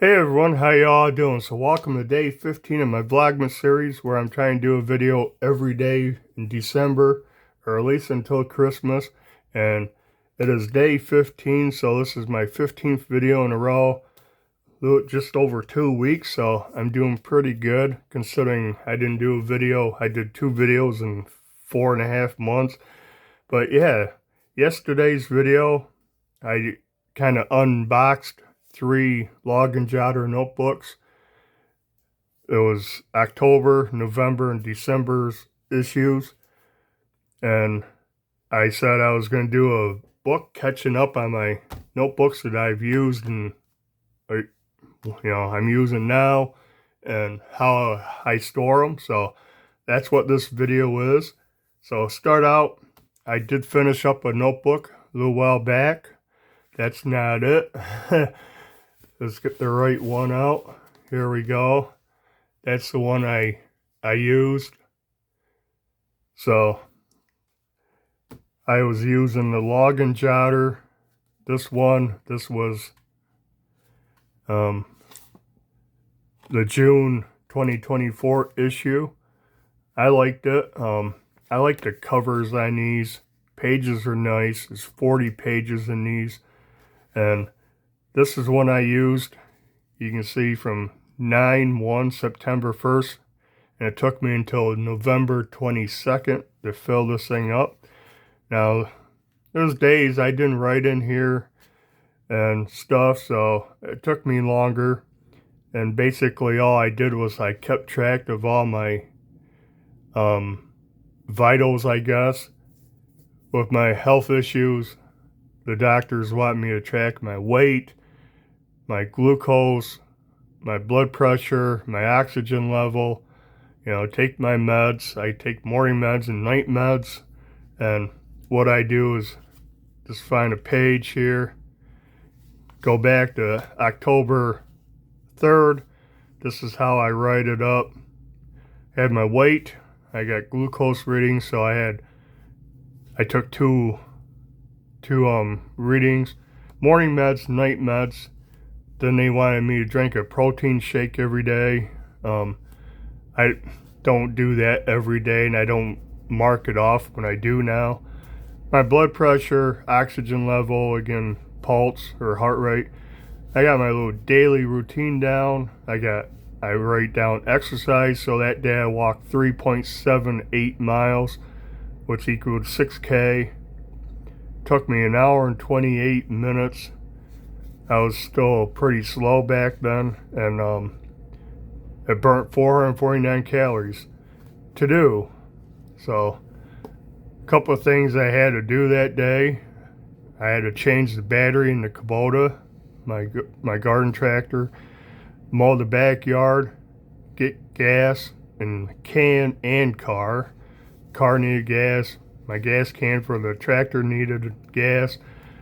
Hey everyone, how y'all doing? So welcome to day 15 of my Vlogmas series where I'm trying to do a video every day in December, or at least until Christmas. And it is day 15, so this is my 15th video in a row. Just over 2 weeks, so I'm doing pretty good considering I didn't do a video. I did 2 videos in 4.5 months. But yeah, yesterday's video, I kind of unboxed 3 Log and Jotter notebooks. It was October, November, and December's issues. And I said I was going to do a book catching up on my notebooks that I've used and, I'm using now and how I store them. So that's what this video is. So start out, I did finish up a notebook a little while back. That's not it. Let's get the right one out. Here we go. That's the one I used. So I was using the Log and Jotter. This was the June 2024 issue. I liked it. I like the covers on these. Pages are nice. There's 40 pages in these. And this is one I used. You can see from 9/1, September 1st. And it took me until November 22nd to fill this thing up. Now, there's days I didn't write in here and stuff, so it took me longer. And basically all I did was I kept track of all my vitals, I guess. With my health issues, the doctors want me to track my weight, my glucose, my blood pressure, my oxygen level, take my meds. I take morning meds and night meds. And what I do is just find a page here, go back to October 3rd. This is how I write it up. I had my weight. I got glucose readings, so I took two readings, morning meds, night meds. Then they wanted me to drink a protein shake every day. I don't do that every day, and I don't mark it off when I do now. My blood pressure, oxygen level, again, pulse or heart rate. I got my little daily routine down. I write down exercise. So that day I walked 3.78 miles, which equaled 6K. Took me an hour and 28 minutes. I was still pretty slow back then, and it burnt 449 calories to do. So a couple of things I had to do that day. I had to change the battery in the Kubota, my garden tractor, mow the backyard, get gas in can and car. Car needed gas. My gas can for the tractor needed gas.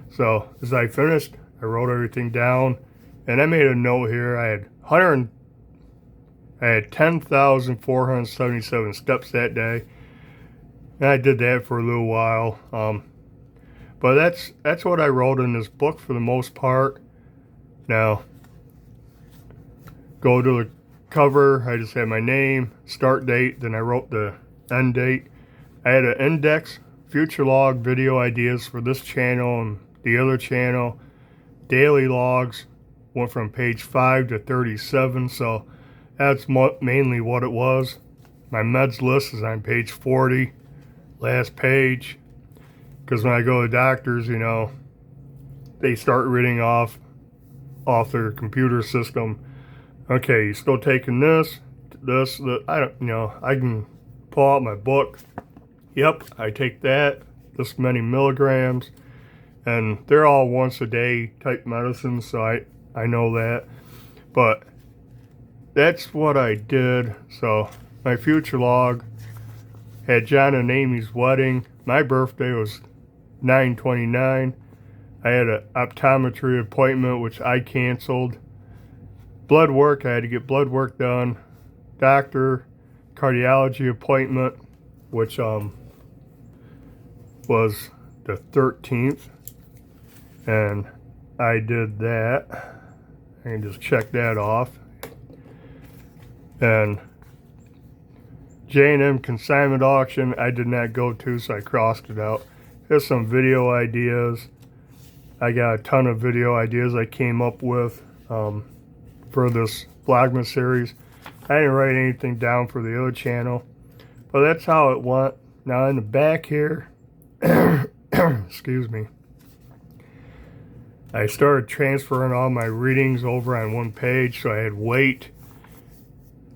So as I finished, I wrote everything down, and I made a note here. I had 10,477 steps that day, and I did that for a little while. But that's what I wrote in this book for the most part. Now, go to the cover. I just had my name, start date, then I wrote the end date. I had an index, future log, video ideas for this channel and the other channel. Daily logs went from page 5 to 37, so that's mainly what it was. My meds list is on page 40, last page, because when I go to doctors, they start reading off their computer system. Okay, you still taking this, I can pull out my book. Yep, I take that, this many milligrams, and they're all once a day type medicines, so I know that. But that's what I did. So my future log had John and Amy's wedding. My birthday was 9/29. I had an optometry appointment, which I canceled. Blood work, I had to get blood work done. Doctor, cardiology appointment, which was the 13th. And I did that. I can just check that off. And J&M consignment auction, I did not go to, so I crossed it out. Here's some video ideas. I got a ton of video ideas I came up with for this Vlogmas series. I didn't write anything down for the other channel, but that's how it went. Now in the back here, excuse me, I started transferring all my readings over on one page, so I had weight.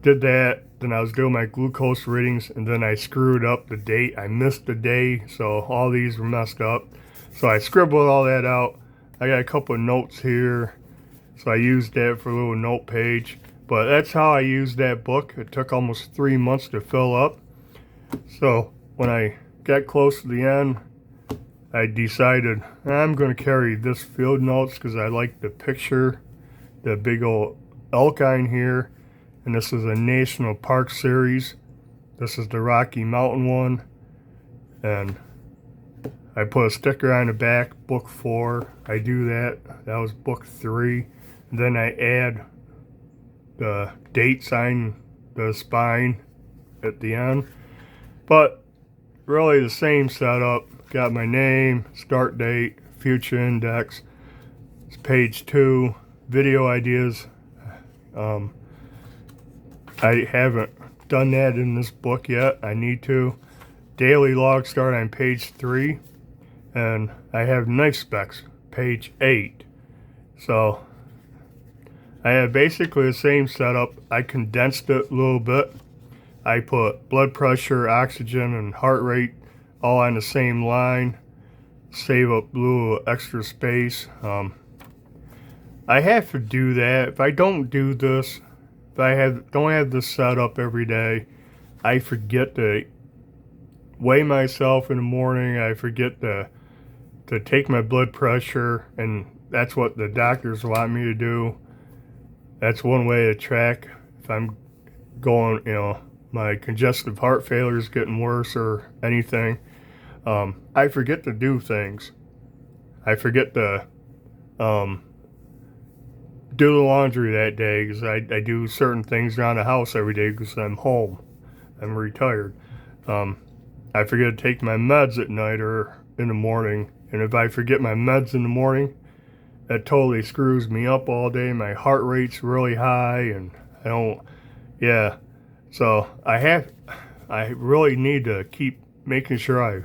Did that, then I was doing my glucose readings, and then I screwed up the date. I missed the day, so all these were messed up. So I scribbled all that out. I got a couple of notes here, so I used that for a little note page. But that's how I used that book. It took almost 3 months to fill up. So when I got close to the end, I decided I'm going to carry this field notes because I like the picture, the big old elk on here. And this is a National Park series. This is the Rocky Mountain one. And I put a sticker on the back, book 4. I do that. That was book 3. And then I add the dates on the spine at the end. But really the same setup. Got my name, start date, future index. It's page 2. Video ideas. I haven't done that in this book yet. I need to. Daily log start on page 3. And I have knife specs, page 8. So I have basically the same setup. I condensed it a little bit. I put blood pressure, oxygen, and heart rate all on the same line. Save up a little extra space. I have to do that. If I don't do this, if I don't have this set up every day, I forget to weigh myself in the morning. I forget to take my blood pressure, and that's what the doctors want me to do. That's one way to track if I'm going, my congestive heart failure is getting worse or anything. I forget to do things. I forget to do the laundry that day because I do certain things around the house every day because I'm home. I'm retired. I forget to take my meds at night or in the morning. And if I forget my meds in the morning, that totally screws me up all day. My heart rate's really high and I don't, yeah. So I really need to keep making sure I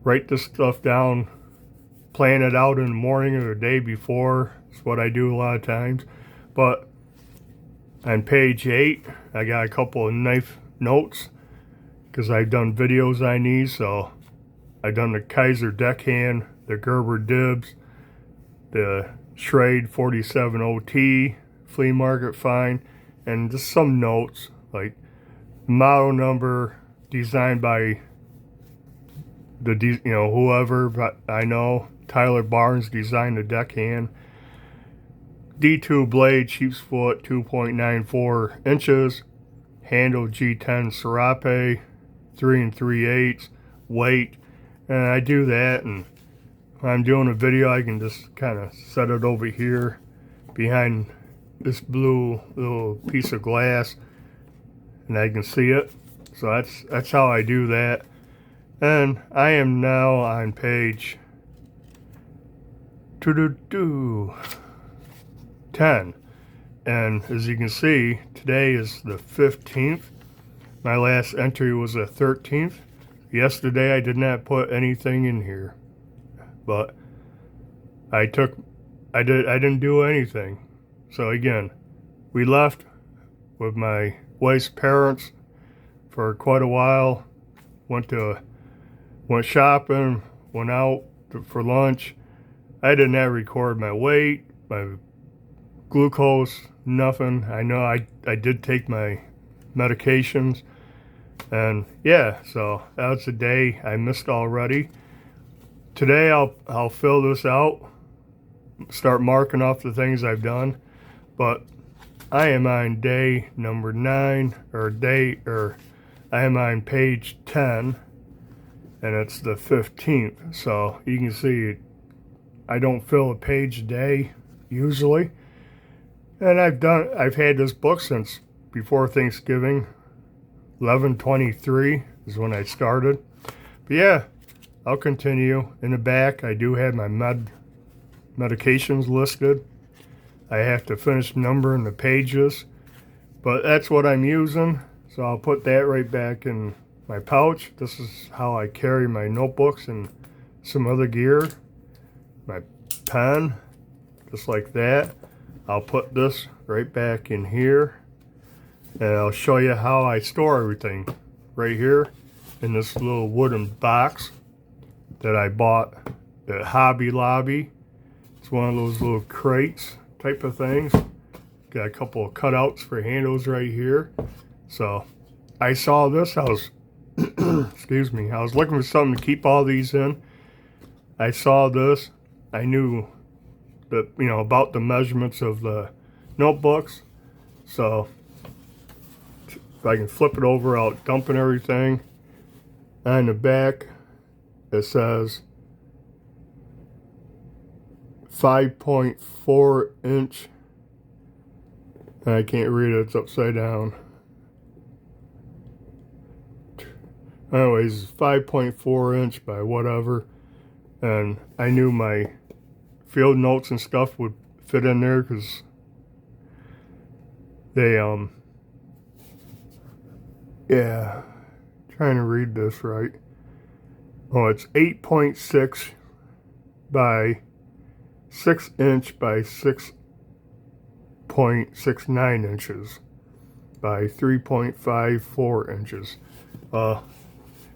write this stuff down, plan it out in the morning or the day before. It's what I do a lot of times. But on page 8, I got a couple of knife notes because I've done videos on these. So I've done the Kaiser deckhand, the Gerber Dibs, the Schrade 47 OT, flea market find, and just some notes like model number, designed by the whoever I know. Tyler Barnes designed the deckhand. D2 blade, sheep's foot, 2.94 inches. Handle G10 Serape, 3 3/8 weight. And I do that, and when I'm doing a video, I can just kind of set it over here behind this blue little piece of glass, and I can see it. So that's how I do that. And I am now on page 10. And as you can see, today is the 15th. My last entry was the 13th. Yesterday I did not put anything in here, but I didn't do anything. So again, we left with my wife's parents for quite a while. Went shopping, went out for lunch. I did not record my weight, my glucose, nothing. I know I did take my medications. And yeah, so that's a day I missed already. Today I'll fill this out, start marking off the things I've done. But I am on day number 9, I am on page 10, and it's the 15th. So you can see I don't fill a page a day usually. And I've had this book since before Thanksgiving. 11/23 is when I started. But yeah, I'll continue. In the back, I do have my medications listed. I have to finish numbering the pages, but that's what I'm using. So I'll put that right back in my pouch. This is how I carry my notebooks and some other gear. My pen, just like that. I'll put this right back in here, and I'll show you how I store everything right here in this little wooden box that I bought at Hobby Lobby. It's one of those little crates type of things. Got a couple of cutouts for handles right here. So I saw this, I was excuse me, I was looking for something to keep all these in. I saw this. I knew that, you know, about the measurements of the notebooks. So if I can flip it over, I'll dumping everything. And in the back, it says 5.4 inch. And I can't read it, it's upside down. Anyways, 5.4 inch by whatever. And I knew my field notes and stuff would fit in there because they, yeah, trying to read this right. Oh, it's 8.6 by 6 inch by 6.69 inches by 3.54 inches.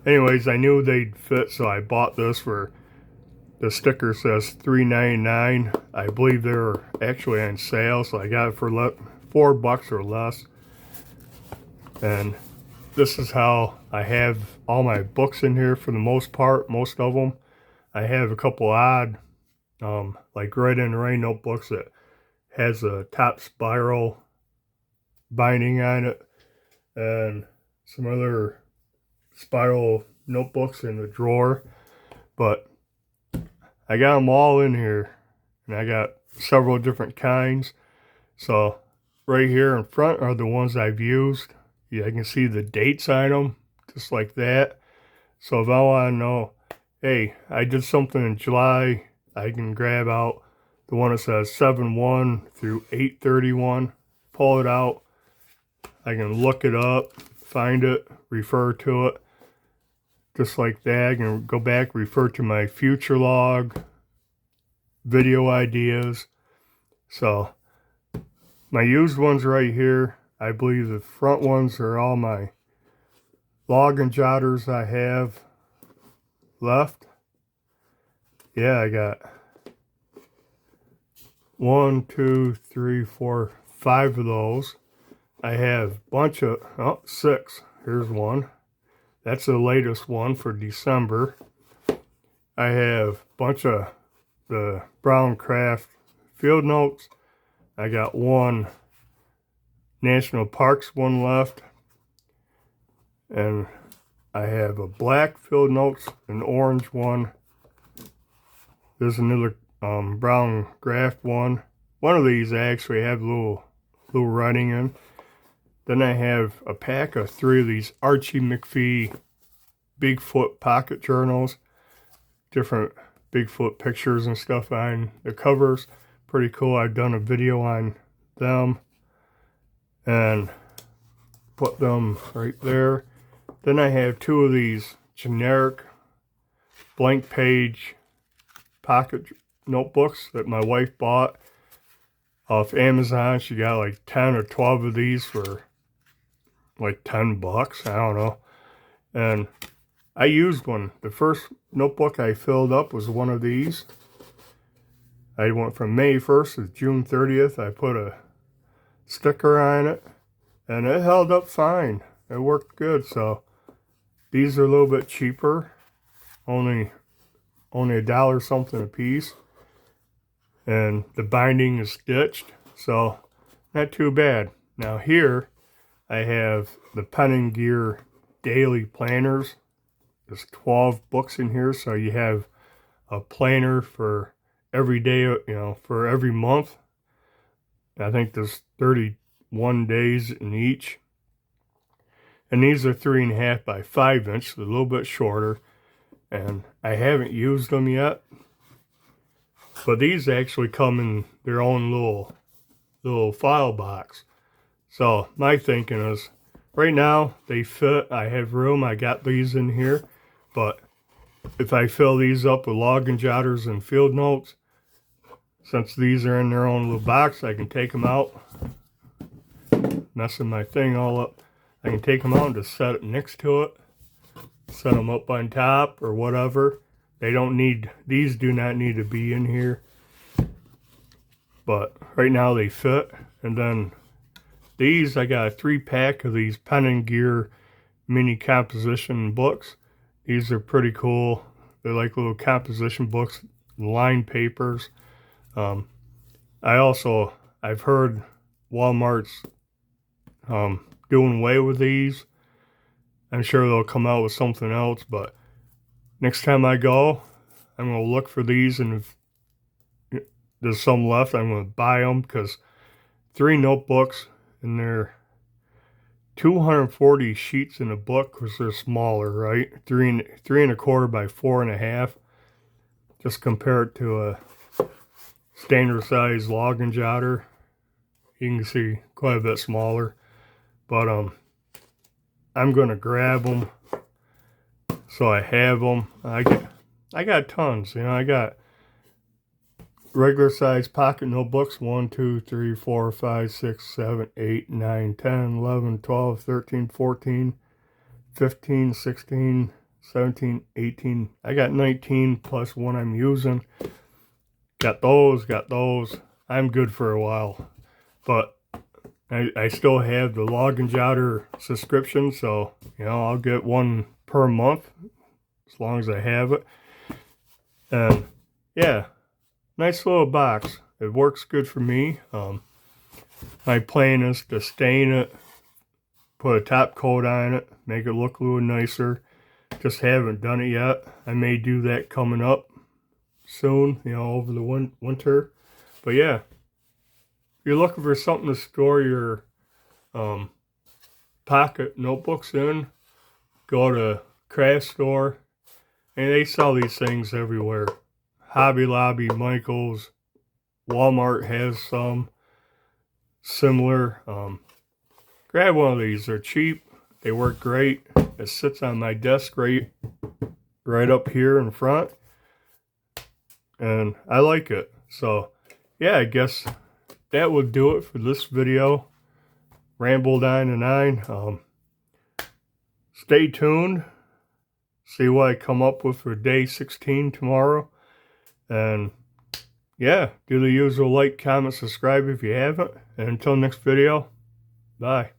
Anyways, I knew they'd fit, so I bought this for, the sticker says $3.99. I believe they're actually on sale, so I got it for $4 or less. And this is how I have all my books in here for the most part, most of them. I have a couple odd, like Red in the Rain notebooks that has a top spiral binding on it, and some other spiral notebooks in the drawer. But I got them all in here, and I got several different kinds. So right here in front are the ones I've used. Yeah, I can see the dates on them, just like that. So if I want to know, hey, I did something in July, I can grab out the one that says 7/1 through 8/31, pull it out. I can look it up, find it, refer to it, just like that. I can go back, refer to my future log, video ideas. So my used ones right here, I believe the front ones are all my log and jotters I have left. Yeah, I got 1, 2, 3, 4, 5 of those. I have a bunch of, 6. Here's one. That's the latest one for December. I have a bunch of the Brown Craft field notes. I got one National Parks one left. And I have a black field notes, an orange one. There's another brown graft one. One of these I actually have a little writing in. Then I have a pack of 3 of these Archie McPhee Bigfoot pocket journals. Different Bigfoot pictures and stuff on the covers. Pretty cool. I've done a video on them and put them right there. Then I have 2 of these generic blank page pocket notebooks that my wife bought off Amazon. She got like 10 or 12 of these for like $10. I don't know. And I used one. The first notebook I filled up was one of these. I went from May 1st to June 30th. I put a sticker on it, and it held up fine. It worked good. So these are a little bit cheaper, only $1 something a piece, and the binding is stitched, so not too bad. Now here I have the Pen and Gear daily planners. There's 12 books in here, so you have a planner for every day, you know, for every month. I think there's 31 days in each. And these are 3.5 by 5 inch, so a little bit shorter. And I haven't used them yet. But these actually come in their own little file box. So my thinking is, right now they fit. I have room. I got these in here. But if I fill these up with log and jotters and field notes, since these are in their own little box, I can take them out. Messing my thing all up. I can take them out and just set it next to it. Set them up on top or whatever. They don't need, these do not need to be in here. But right now they fit. And then these, I got a 3-pack of these Pen and Gear mini composition books. These are pretty cool. They're like little composition books, lined papers. I've heard Walmart's doing away with these. I'm sure they'll come out with something else, but next time I go, I'm going to look for these, and if there's some left, I'm going to buy them, because 3 notebooks, and they're 240 sheets in a book, because they're smaller, right? 3.25 by 4.5. Just compare it to a standard size log and jotter. You can see quite a bit smaller, but I'm going to grab them, so I have them. I got tons, you know. I got regular size pocket notebooks, 1, 2, 3, 4, 5, 6, 7, 8, 9, 10, 11, 12, 13, 14, 15, 16, 17, 18. I got 19 plus one I'm using. Got those. I'm good for a while. But I still have the log and jotter subscription, so you know, I'll get one per month as long as I have it. And yeah, nice little box. It works good for me. My plan is to stain it, put a top coat on it, make it look a little nicer. Just haven't done it yet. I may do that coming up soon, you know, over the winter. But yeah, if you're looking for something to store your pocket notebooks in, go to craft store, and they sell these things everywhere. Hobby Lobby, Michael's, Walmart has some similar. Grab one of these. They're cheap. They work great. It sits on my desk right up here in front, and I like it. So yeah, I guess that would do it for this video. Rambled on and on. Stay tuned. See what I come up with for day 16 tomorrow. And yeah, do the usual like, comment, subscribe if you haven't. And until next video, bye.